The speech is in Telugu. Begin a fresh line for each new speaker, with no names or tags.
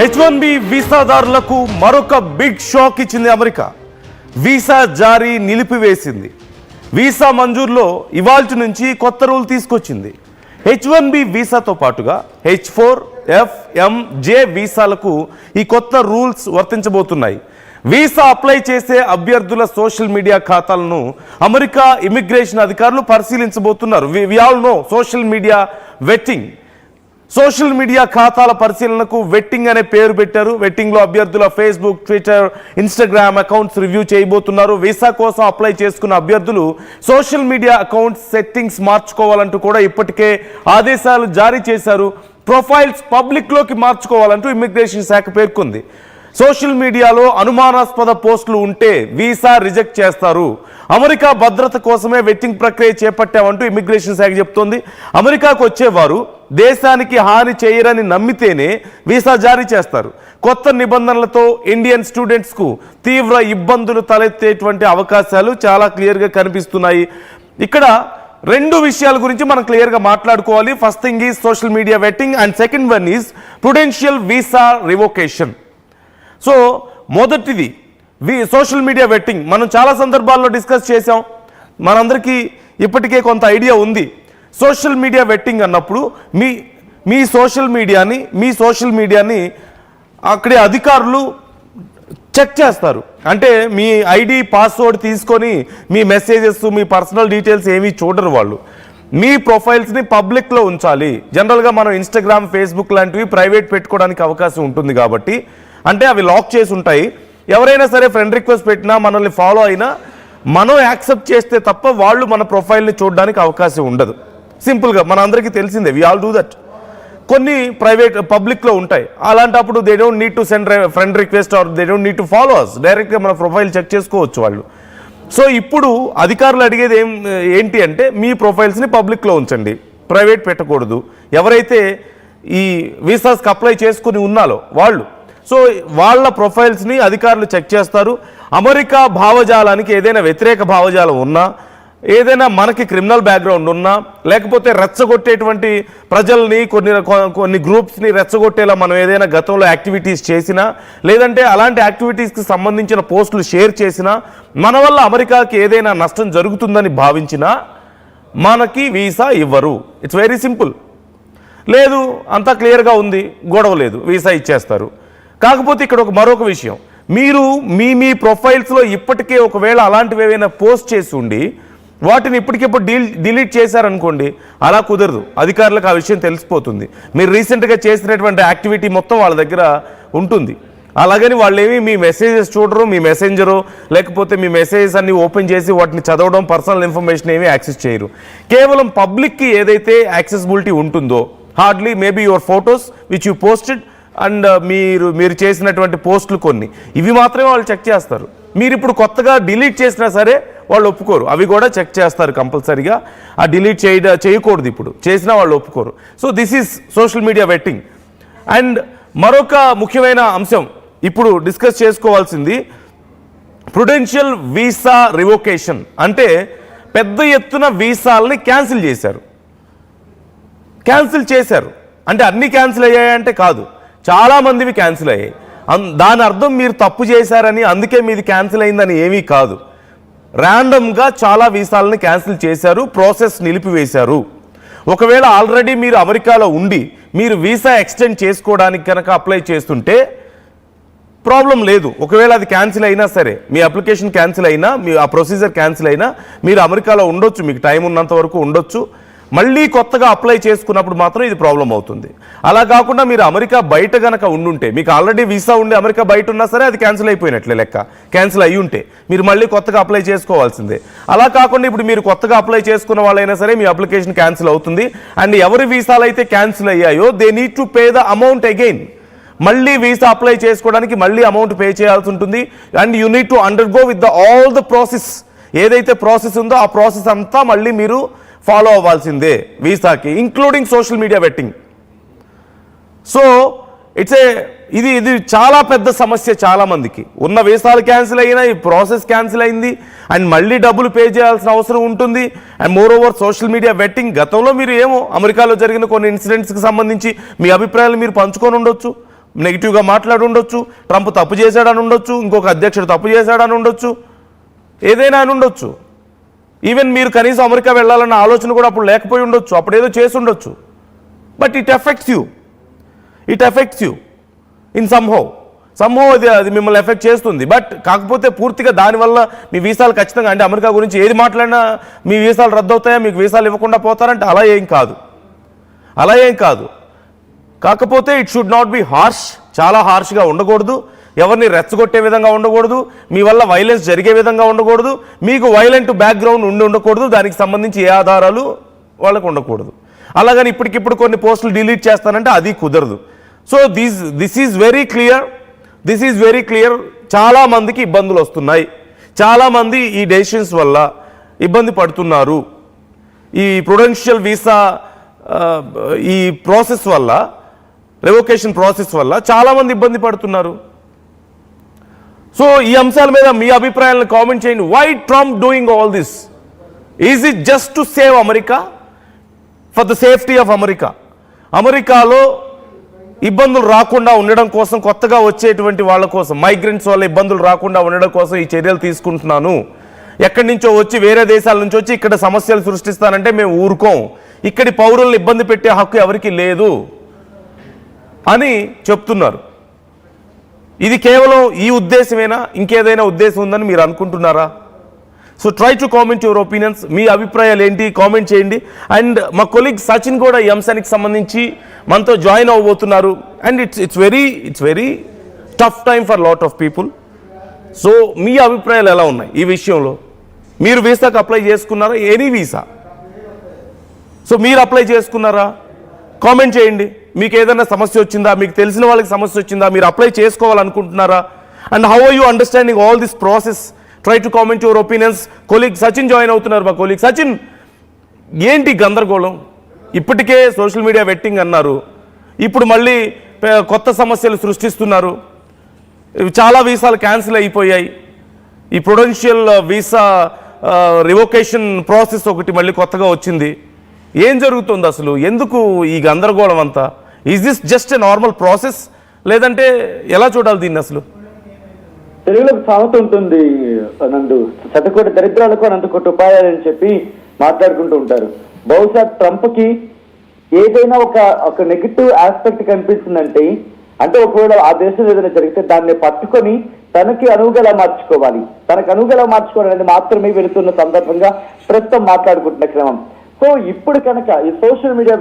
H1B వీసాదారులకు మరొక బిగ్ షాక్ ఇచ్చింది అమెరికా. వీసా జారీ నిలిపివేసింది. వీసా మంజూరులో ఇవాల్టి నుంచి కొత్త రూల్ తీసుకొచ్చింది. H1B వీసాతో పాటుగా H4, F, M, J వీసాలకు ఈ కొత్త రూల్స్ వర్తించబోతున్నాయి. వీసా అప్లై చేసే అభ్యర్థుల సోషల్ మీడియా ఖాతాలను అమెరికా ఇమిగ్రేషన్ అధికారులు పరిశీలించబోతున్నారు. We all know social media vetting. Social media ఖాతాల పరిశీలనకు వెట్టింగ్ అనే పేరు పెట్టారు. వెట్టింగ్లో అభ్యర్థుల Facebook, Twitter, Instagram accounts review చేయబోతున్నారు. వీసా కోసం అప్లై చేసుకున్న అభ్యర్థులు సోషల్ మీడియా అకౌంట్స్ సెట్టింగ్స్ మార్చుకోవాలంటూ కూడా ఇప్పటికే ఆదేశాలు జారీ చేశారు. ప్రొఫైల్స్ పబ్లిక్లోకి మార్చుకోవాలంటూ ఇమిగ్రేషన్ శాఖ పేర్కొంది. సోషల్ మీడియాలో అనుమానాస్పద పోస్టులు ఉంటే వీసా రిజెక్ట్ చేస్తారు. అమెరికా భద్రత కోసమే వెట్టింగ్ ప్రక్రియ చేపట్టామంటూ ఇమిగ్రేషన్ శాఖ చెప్తోంది. అమెరికాకు వచ్చేవారు దేశానికి హాని చేయరని నమ్మితేనే వీసా జారీ చేస్తారు. కొత్త నిబంధనలతో ఇండియన్ స్టూడెంట్స్కు తీవ్ర ఇబ్బందులు తలెత్తేటువంటి అవకాశాలు చాలా క్లియర్గా కనిపిస్తున్నాయి. ఇక్కడ రెండు విషయాల గురించి మనం క్లియర్గా మాట్లాడుకోవాలి. First thing is social media vetting and second one is Prudential visa revocation. So మొదటిది సోషల్ మీడియా వెట్టింగ్ మనం చాలా సందర్భాల్లో డిస్కస్ చేసాం. మనందరికీ ఇప్పటికే కొంత ఐడియా ఉంది. సోషల్ మీడియా వెట్టింగ్ అన్నప్పుడు మీ సోషల్ మీడియాని అక్కడే అధికారులు చెక్ చేస్తారు. అంటే మీ ఐడి పాస్వర్డ్ తీసుకొని మీ మెసేజెస్, మీ పర్సనల్ డీటెయిల్స్ ఏమీ చూడరు. వాళ్ళు మీ ప్రొఫైల్స్ని పబ్లిక్లో ఉంచాలి. జనరల్గా మనం ఇన్స్టాగ్రామ్, ఫేస్బుక్ లాంటివి ప్రైవేట్ పెట్టుకోవడానికి అవకాశం ఉంటుంది కాబట్టి, అంటే అవి లాక్ చేసి ఉంటాయి. ఎవరైనా సరే ఫ్రెండ్ రిక్వెస్ట్ పెట్టినా, మనల్ని ఫాలో అయినా మనం యాక్సెప్ట్ చేస్తే తప్ప వాళ్ళు మన ప్రొఫైల్ని చూడడానికి అవకాశం ఉండదు. సింపుల్గా మన అందరికీ తెలిసిందే, వి ఆల్ డూ దట్. కొన్ని ప్రైవేట్ పబ్లిక్లో ఉంటాయి. అలాంటప్పుడు they don't need to send friend request or they don't need to follow us. డైరెక్ట్గా మన ప్రొఫైల్ చెక్ చేసుకోవచ్చు వాళ్ళు. సో ఇప్పుడు అధికారులు అడిగేది ఏంటి అంటే మీ ప్రొఫైల్స్ని పబ్లిక్లో ఉంచండి, ప్రైవేట్ పెట్టకూడదు. ఎవరైతే ఈ వీసాస్కి అప్లై చేసుకుని ఉన్నారో వాళ్ళు, సో వాళ్ళ ప్రొఫైల్స్ని అధికారులు చెక్ చేస్తారు. అమెరికా భావజాలానికి ఏదైనా వ్యతిరేక భావజాలం ఉన్నా, ఏదైనా మనకి క్రిమినల్ బ్యాక్గ్రౌండ్ ఉన్నా, లేకపోతే రెచ్చగొట్టేటువంటి ప్రజల్ని కొన్ని గ్రూప్స్ని రెచ్చగొట్టేలా మనం ఏదైనా గతంలో యాక్టివిటీస్ చేసినా, లేదంటే అలాంటి యాక్టివిటీస్కి సంబంధించిన పోస్టులు షేర్ చేసినా, మన వల్ల అమెరికాకి ఏదైనా నష్టం జరుగుతుందని భావించినా మనకి వీసా ఇవ్వరు. It's very simple. లేదు అంతా క్లియర్గా ఉంది, గొడవ లేదు, వీసా ఇచ్చేస్తారు. కాకపోతే ఇక్కడ మరొక విషయం, మీరు మీ ప్రొఫైల్స్లో ఇప్పటికే ఒకవేళ అలాంటివి ఏవైనా పోస్ట్ చేసి ఉండి వాటిని ఇప్పటికిప్పుడు డిలీట్ చేశారనుకోండి, అలా కుదరదు. అధికారులకు ఆ విషయం తెలిసిపోతుంది. మీరు రీసెంట్గా చేసినటువంటి యాక్టివిటీ మొత్తం వాళ్ళ దగ్గర ఉంటుంది. అలాగని వాళ్ళు ఏమి మీ మెసేజెస్ చూడరు, మీ మెసెంజరు లేకపోతే మీ మెసేజెస్ అన్ని ఓపెన్ చేసి వాటిని చదవడం, పర్సనల్ ఇన్ఫర్మేషన్ ఏమీ యాక్సెస్ చేయరు. కేవలం పబ్లిక్కి ఏదైతే యాక్సెసిబిలిటీ ఉంటుందో, hardly maybe your photos which you posted and మీరు చేసినటువంటి పోస్టులు కొన్ని, ఇవి మాత్రమే వాళ్ళు చెక్ చేస్తారు. మీరు ఇప్పుడు కొత్తగా డిలీట్ చేసినా సరే వాళ్ళు ఒప్పుకోరు. అవి కూడా చెక్ చేస్తారు కంపల్సరీగా. ఆ డిలీట్ చేయకూడదు, ఇప్పుడు చేసినా వాళ్ళు ఒప్పుకోరు. So this is social media vetting. And మరొక ముఖ్యమైన అంశం ఇప్పుడు డిస్కస్ చేసుకోవాల్సింది ప్రుడెన్షియల్ వీసా రివోకేషన్. అంటే పెద్ద ఎత్తున వీసాలని క్యాన్సిల్ చేశారు. అంటే అన్ని క్యాన్సిల్ అయ్యాయంటే కాదు, చాలామందివి క్యాన్సిల్ అయ్యాయి. దాని అర్థం మీరు తప్పు చేశారని, అందుకే మీది క్యాన్సిల్ అయిందని ఏమీ కాదు. ర్యాండమ్గా చాలా వీసాలని క్యాన్సిల్ చేశారు, ప్రాసెస్ నిలిపివేశారు. ఒకవేళ ఆల్రెడీ మీరు అమెరికాలో ఉండి మీరు వీసా ఎక్స్టెండ్ చేసుకోవడానికి కనుక అప్లై చేస్తుంటే ప్రాబ్లం లేదు. ఒకవేళ అది క్యాన్సిల్ అయినా సరే, మీ అప్లికేషన్ క్యాన్సిల్ అయినా, మీ ఆ ప్రొసీజర్ క్యాన్సిల్ అయినా మీరు అమెరికాలో ఉండొచ్చు, మీకు టైం ఉన్నంత వరకు ఉండొచ్చు. మళ్ళీ కొత్తగా అప్లై చేసుకున్నప్పుడు మాత్రం ఇది ప్రాబ్లం అవుతుంది. అలా కాకుండా మీరు అమెరికా బయట కనుక ఉండుంటే, మీకు ఆల్రెడీ వీసా ఉండి అమెరికా బయట ఉన్నా సరే అది క్యాన్సిల్ అయిపోయినట్లే లెక్క. క్యాన్సిల్ అయ్యి ఉంటే మీరు మళ్ళీ కొత్తగా అప్లై చేసుకోవాల్సిందే. అలా కాకుండా ఇప్పుడు మీరు కొత్తగా అప్లై చేసుకున్న వాళ్ళైనా సరే మీ అప్లికేషన్ క్యాన్సిల్ అవుతుంది. అండ్ ఎవరి వీసాలు అయితే క్యాన్సిల్ అయ్యాయో they need to pay the amount again. మళ్ళీ వీసా అప్లై చేసుకోవడానికి మళ్ళీ అమౌంట్ పే చేయాల్సి ఉంటుంది. And you need to undergo with all the process. ఏదైతే ప్రాసెస్ ఉందో ఆ ప్రాసెస్ అంతా మళ్ళీ మీరు ఫాలో అవ్వాల్సిందే వీసాకి, including social media vetting. So ఇది చాలా పెద్ద సమస్య. చాలా మందికి ఉన్న వీసాలు క్యాన్సిల్ అయినా, ఈ ప్రాసెస్ క్యాన్సిల్ అయింది, అండ్ మళ్ళీ డబ్బులు పే చేయాల్సిన అవసరం ఉంటుంది. And more over social media vetting. గతంలో మీరు అమెరికాలో జరిగిన కొన్ని ఇన్సిడెంట్స్కి సంబంధించి మీ అభిప్రాయాలు మీరు పంచుకొని ఉండొచ్చు. నెగిటివ్గా మాట్లాడి ఉండొచ్చు, ట్రంప్ తప్పు చేశాడని ఉండొచ్చు, ఇంకొక అధ్యక్షుడు తప్పు చేశాడని ఉండొచ్చు, ఏదైనా అని ఉండొచ్చు. ఈవెన్ మీరు కనీసం అమెరికా వెళ్ళాలన్న ఆలోచన కూడా అప్పుడు లేకపోయి ఉండొచ్చు, అప్పుడు ఏదో చేసి ఉండొచ్చు. But it effects you in somehow అది మిమ్మల్ని ఎఫెక్ట్ చేస్తుంది. బట్ కాకపోతే పూర్తిగా దానివల్ల మీ వీసాలు ఖచ్చితంగా, అంటే అమెరికా గురించి ఏది మాట్లాడినా మీ వీసాలు రద్దు అవుతాయా, మీకు వీసాలు ఇవ్వకుండా పోతారంటే అలా ఏం కాదు. కాకపోతే it should not be harsh, చాలా హార్ష్గా ఉండకూడదు, ఎవరిని రెచ్చగొట్టే విధంగా ఉండకూడదు, మీ వల్ల వైలెన్స్ జరిగే విధంగా ఉండకూడదు, మీకు వైలెంట్ బ్యాక్గ్రౌండ్ ఉండకూడదు, దానికి సంబంధించి ఏ ఆధారాలు వాళ్ళకు ఉండకూడదు. అలాగని ఇప్పటికిప్పుడు కొన్ని పోస్టులు డిలీట్ చేస్తానంటే అది కుదరదు. So this is very clear. చాలామందికి ఇబ్బందులు వస్తున్నాయి, చాలామంది ఈ డెసిషన్స్ వల్ల ఇబ్బంది పడుతున్నారు. ఈ ప్రుడెన్షియల్ వీసా ఈ ప్రాసెస్ వల్ల, రెవోకేషన్ ప్రాసెస్ వల్ల చాలామంది ఇబ్బంది పడుతున్నారు. సో ఈ అంశాల మీద మీ అభిప్రాయాలను కామెంట్ చేయండి. Why Trump doing all this? Is it just to save America, for the safety of America? అమెరికాలో ఇబ్బందులు రాకుండా ఉండడం కోసం, కొత్తగా వచ్చేటువంటి వాళ్ళ కోసం, మైగ్రెంట్స్ వల్ల ఇబ్బందులు రాకుండా ఉండడం కోసం ఈ చర్యలు తీసుకుంటున్నాను. ఎక్కడి నుంచో వచ్చి, వేరే దేశాల నుంచి వచ్చి ఇక్కడ సమస్యలు సృష్టిస్తానంటే మేము ఊరుకోం, ఇక్కడి పౌరులను ఇబ్బంది పెట్టే హక్కు ఎవరికి లేదు అని చెప్తున్నారు. ఇది కేవలం ఈ ఉద్దేశమేనా, ఇంకేదైనా ఉద్దేశం ఉందని మీరు అనుకుంటున్నారా? So try to comment your opinions. మీ అభిప్రాయాలు ఏంటి కామెంట్ చేయండి. అండ్ మా కొలీగ్ సచిన్ కూడా ఈ అంశానికి సంబంధించి మనతో జాయిన్ అవ్వబోతున్నారు. And it's very tough time for lot of people. So మీ అభిప్రాయాలు ఎలా ఉన్నాయి ఈ విషయంలో? మీరు వీసాకు అప్లై చేసుకున్నారా? Any visa? సో మీరు అప్లై చేసుకున్నారా? కామెంట్ చేయండి. మీకు ఏదైనా సమస్య వచ్చిందా, మీకు తెలిసిన వాళ్ళకి సమస్య వచ్చిందా, మీరు అప్లై చేసుకోవాలనుకుంటున్నారా? And how are you understanding all this process? Try to comment your opinions. Colleague Sachin join అవుతున్నారు. మా కొలీగ్ సచిన్, ఏంటి గందరగోళం? ఇప్పటికే సోషల్ మీడియా వెట్టింగ్ అన్నారు, ఇప్పుడు మళ్ళీ కొత్త సమస్యలు సృష్టిస్తున్నారు. చాలా వీసాలు క్యాన్సిల్ అయిపోయాయి. ఈ ప్రుడెన్షియల్ వీసా రివోకేషన్ ప్రాసెస్ ఒకటి మళ్ళీ కొత్తగా వచ్చింది. ఏం జరుగుతుంది అసలు? ఎందుకు ఈ గందరగోళం అంతా? Is this just a normal process, లేదంటే ఎలా చూడాలి దీన్ని అసలు?
తెలుగులో సామెత ఉంటుంది నందు, శతకోటి దరిద్రాలకు అనంతకోటి ఉపాయాలని చెప్పి మాట్లాడుకుంటూ ఉంటారు. బహుశా ట్రంప్ కి ఏదైనా ఒక నెగిటివ్ ఆస్పెక్ట్ కనిపిస్తుందంటే, అంటే ఒకవేళ ఆ దేశంలో ఏదైనా జరిగితే దాన్ని పట్టుకొని తనకి అనువుగా మార్చుకోవాలనేది మాత్రమే వెళుతున్న సందర్భంగా ప్రస్తుతం మాట్లాడుకుంటున్న క్రమం. సో ఇప్పుడు కనుక ఈ సోషల్ మీడియా